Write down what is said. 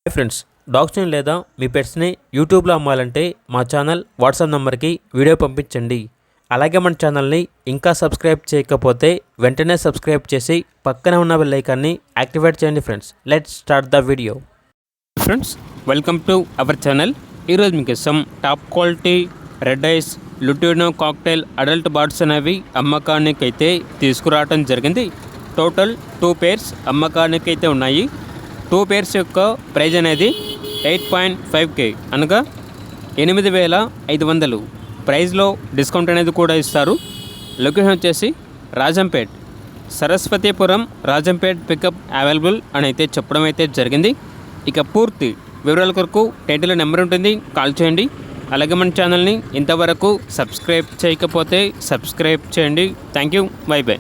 Hi friends, డాగ్స్ని లేదా మీ పెట్స్ని యూట్యూబ్లో అమ్మాలంటే మా ఛానల్ వాట్సాప్ నెంబర్కి వీడియో పంపించండి. అలాగే మన ఛానల్ని ఇంకా సబ్స్క్రైబ్ చేయకపోతే వెంటనే సబ్స్క్రైబ్ చేసి పక్కనే ఉన్న బెల్ ఐకాన్ని యాక్టివేట్ చేయండి. Friends, let's start the video. Friends, welcome to our channel. ఈరోజు మీకు ఇస్తాం top quality red ice lutino cocktail adult birds అనేవి అమ్మకానికి అయితే తీసుకురావడం జరిగింది. టోటల్ 2 పేర్స్ అమ్మకానికి అయితే ఉన్నాయి. 2 పేర్స్ యొక్క ప్రైజ్ అనేది 8.5K అనగా 8,500. ప్రైజ్లో డిస్కౌంట్ అనేది కూడా ఇస్తారు. లొకేషన్ వచ్చేసి రాజంపేట్, సరస్వతీపురం రాజంపేట్ పికప్ అవైలబుల్ అని అయితే చెప్పడం అయితే జరిగింది. ఇక పూర్తి వివరాల కొరకు టైటిల్ నెంబర్ ఉంటుంది, కాల్ చేయండి. అలాగే మన ఛానల్ని ఇంతవరకు సబ్స్క్రైబ్ చేయకపోతే సబ్స్క్రైబ్ చేయండి. Thank you, by by.